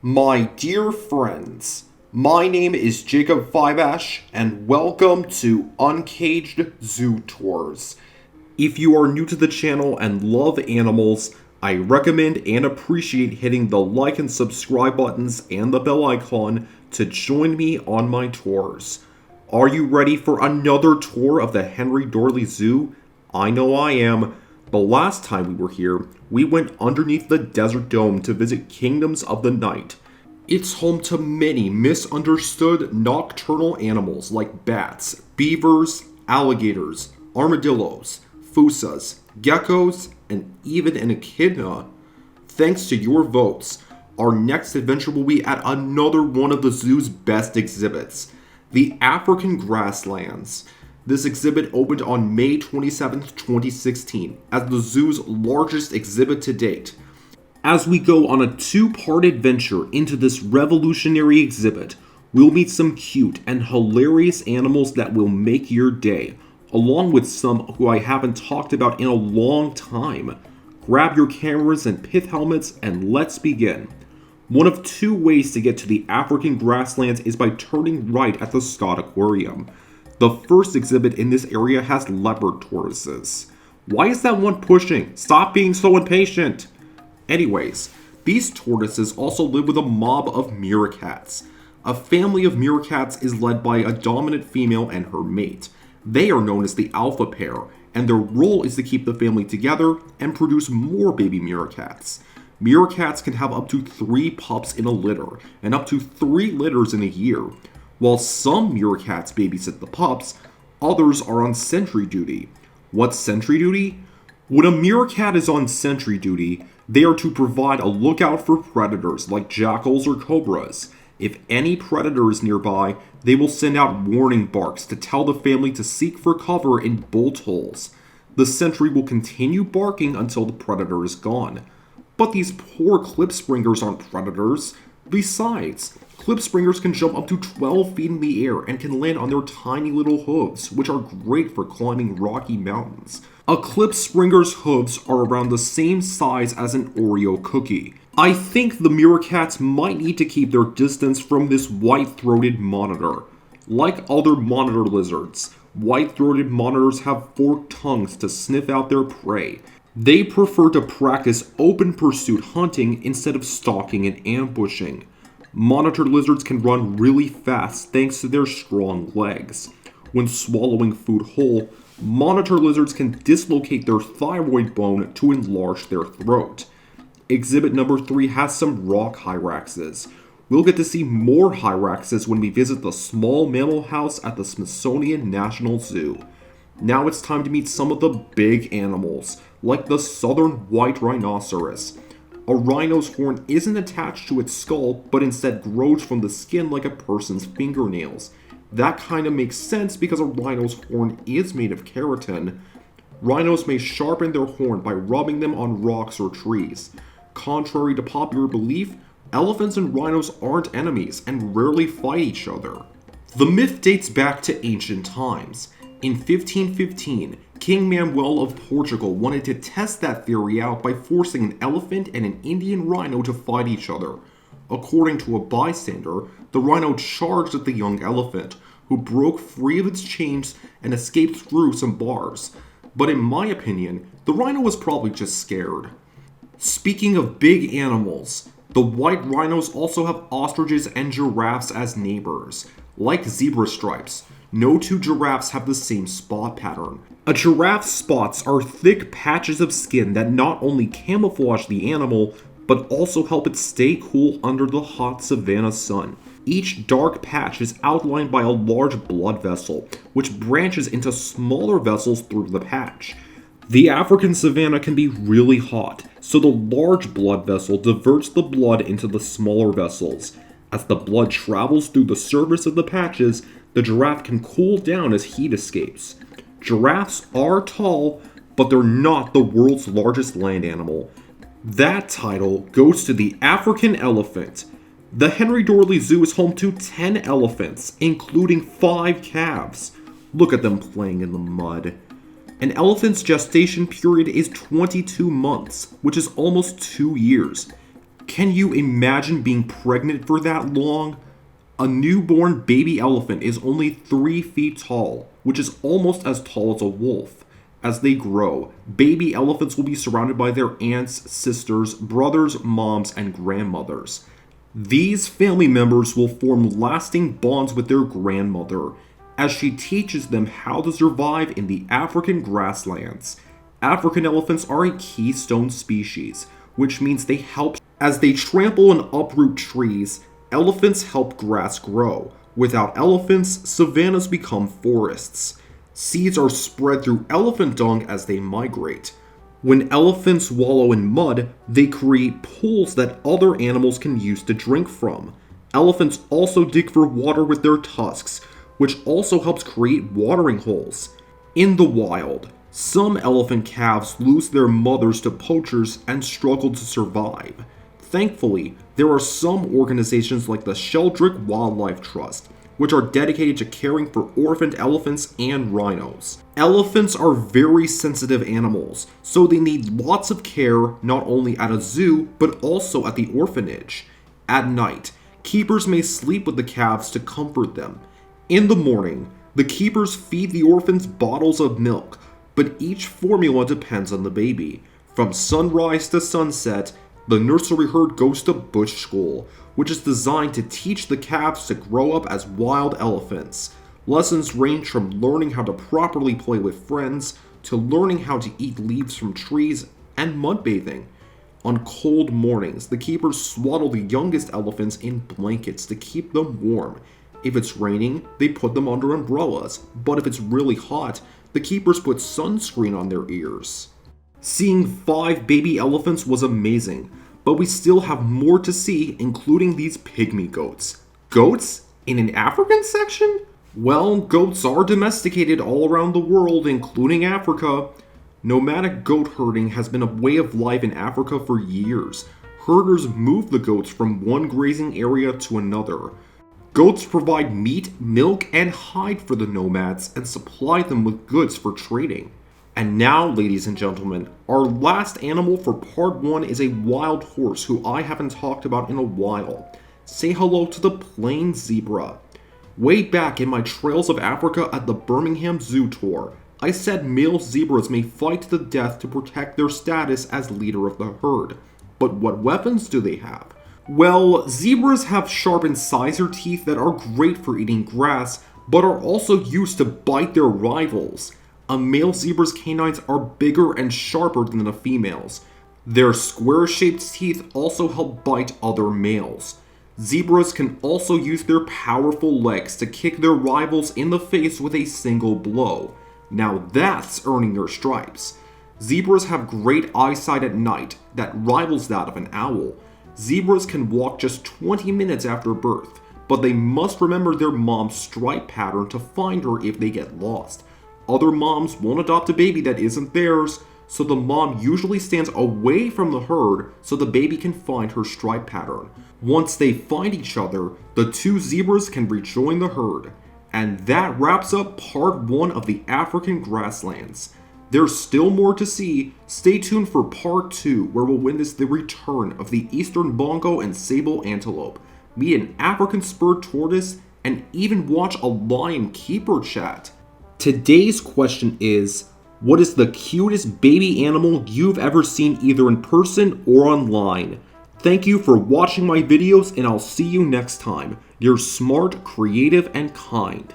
My dear friends, my name is Jacob Fiveash, and welcome to Uncaged Zoo Tours. If you are new to the channel and love animals, I recommend and appreciate hitting the like and subscribe buttons and the bell icon to join me on my tours. Are you ready for another tour of the henrydoorlyzoo? I know I am. The last time we were here, we went underneath the desert dome to visit Kingdoms of the Night. It's home to many misunderstood nocturnal animals like bats, beavers, alligators, armadillos, fusas, geckos, and even an echidna. Thanks to your votes, our next adventure will be at another one of the zoo's best exhibits, the African Grasslands. This exhibit opened on May 27, 2016, as the zoo's largest exhibit to date. As we go on a two-part adventure into this revolutionary exhibit, we'll meet some cute and hilarious animals that will make your day, along with some who I haven't talked about in a long time. Grab your cameras and pith helmets and let's begin. One of two ways to get to the African Grasslands is by turning right at the Scott Aquarium. The first exhibit in this area has leopard tortoises. Why is that one pushing? Stop being so impatient! Anyways, these tortoises also live with a mob of meerkats. A family of meerkats is led by a dominant female and her mate. They are known as the alpha pair, and their role is to keep the family together and produce more baby meerkats. Meerkats can have up to 3 pups in a litter, and up to 3 litters in a year. While some meerkats babysit the pups, others are on sentry duty. What's sentry duty? When a meerkat is on sentry duty, they are to provide a lookout for predators like jackals or cobras. If any predator is nearby, they will send out warning barks to tell the family to seek for cover in bolt holes. The sentry will continue barking until the predator is gone. But these poor klipspringers aren't predators. Besides, klipspringers can jump up to 12 feet in the air and can land on their tiny little hooves, which are great for climbing rocky mountains. A klipspringer's hooves are around the same size as an Oreo cookie. I think the meerkats might need to keep their distance from this white-throated monitor. Like other monitor lizards, white-throated monitors have forked tongues to sniff out their prey. They prefer to practice open pursuit hunting instead of stalking and ambushing. Monitor lizards can run really fast thanks to their strong legs. When swallowing food whole, monitor lizards can dislocate their thyroid bone to enlarge their throat. Exhibit number 3 has some rock hyraxes. We'll get to see more hyraxes when we visit the small mammal house at the Smithsonian National Zoo. Now it's time to meet some of the big animals, like the southern white rhinoceros. A rhino's horn isn't attached to its skull, but instead grows from the skin like a person's fingernails. That kinda makes sense because a rhino's horn is made of keratin. Rhinos may sharpen their horn by rubbing them on rocks or trees. Contrary to popular belief, elephants and rhinos aren't enemies and rarely fight each other. The myth dates back to ancient times. In 1515, King Manuel of Portugal wanted to test that theory out by forcing an elephant and an Indian rhino to fight each other. According to a bystander, the rhino charged at the young elephant, who broke free of its chains and escaped through some bars. But in my opinion, the rhino was probably just scared. Speaking of big animals, the white rhinos also have ostriches and giraffes as neighbors. Like zebra stripes, no two giraffes have the same spot pattern. A giraffe's spots are thick patches of skin that not only camouflage the animal, but also help it stay cool under the hot savanna sun. Each dark patch is outlined by a large blood vessel, which branches into smaller vessels through the patch. The African savanna can be really hot, so the large blood vessel diverts the blood into the smaller vessels. As the blood travels through the surface of the patches, the giraffe can cool down as heat escapes. Giraffes are tall, but they're not the world's largest land animal. That title goes to the African elephant. The henrydoorlyzoo is home to 10 elephants, including 5 calves. Look at them playing in the mud. An elephant's gestation period is 22 months, which is almost 2 years. Can you imagine being pregnant for that long? A newborn baby elephant is only 3 feet tall, which is almost as tall as a wolf. As they grow, baby elephants will be surrounded by their aunts, sisters, brothers, moms, and grandmothers. These family members will form lasting bonds with their grandmother, as she teaches them how to survive in the African grasslands. African elephants are a keystone species, which means they help. As they trample and uproot trees, elephants help grass grow. Without elephants, savannas become forests. Seeds are spread through elephant dung as they migrate. When elephants wallow in mud, they create pools that other animals can use to drink from. Elephants also dig for water with their tusks, which also helps create watering holes. In the wild, some elephant calves lose their mothers to poachers and struggle to survive. Thankfully, there are some organizations like the Sheldrick Wildlife Trust, which are dedicated to caring for orphaned elephants and rhinos. Elephants are very sensitive animals, so they need lots of care not only at a zoo, but also at the orphanage. At night, keepers may sleep with the calves to comfort them. In the morning, the keepers feed the orphans bottles of milk, but each formula depends on the baby. From sunrise to sunset, the nursery herd goes to bush school, which is designed to teach the calves to grow up as wild elephants. Lessons range from learning how to properly play with friends, to learning how to eat leaves from trees, and mud bathing. On cold mornings, the keepers swaddle the youngest elephants in blankets to keep them warm. If it's raining, they put them under umbrellas, but if it's really hot, the keepers put sunscreen on their ears. Seeing 5 baby elephants was amazing, but we still have more to see, including these pygmy goats. Goats? In an African section? Well, goats are domesticated all around the world, including Africa. Nomadic goat herding has been a way of life in Africa for years. Herders move the goats from one grazing area to another. Goats provide meat, milk, and hide for the nomads and supply them with goods for trading. And now, ladies and gentlemen, our last animal for part 1 is a wild horse who I haven't talked about in a while. Say hello to the plain zebra. Way back in my Trails of Africa at the Birmingham Zoo tour, I said male zebras may fight to the death to protect their status as leader of the herd. But what weapons do they have? Well, zebras have sharp incisor teeth that are great for eating grass, but are also used to bite their rivals. A male zebra's canines are bigger and sharper than a female's. Their square-shaped teeth also help bite other males. Zebras can also use their powerful legs to kick their rivals in the face with a single blow. Now that's earning their stripes. Zebras have great eyesight at night that rivals that of an owl. Zebras can walk just 20 minutes after birth, but they must remember their mom's stripe pattern to find her if they get lost. Other moms won't adopt a baby that isn't theirs, so the mom usually stands away from the herd so the baby can find her stripe pattern. Once they find each other, the 2 zebras can rejoin the herd. And that wraps up part 1 of the African Grasslands. There's still more to see. Stay tuned for part 2, where we'll witness the return of the eastern bongo and sable antelope, meet an African spurred tortoise, and even watch a lion keeper chat. Today's question is, what is the cutest baby animal you've ever seen either in person or online? Thank you for watching my videos, and I'll see you next time. You're smart, creative, and kind.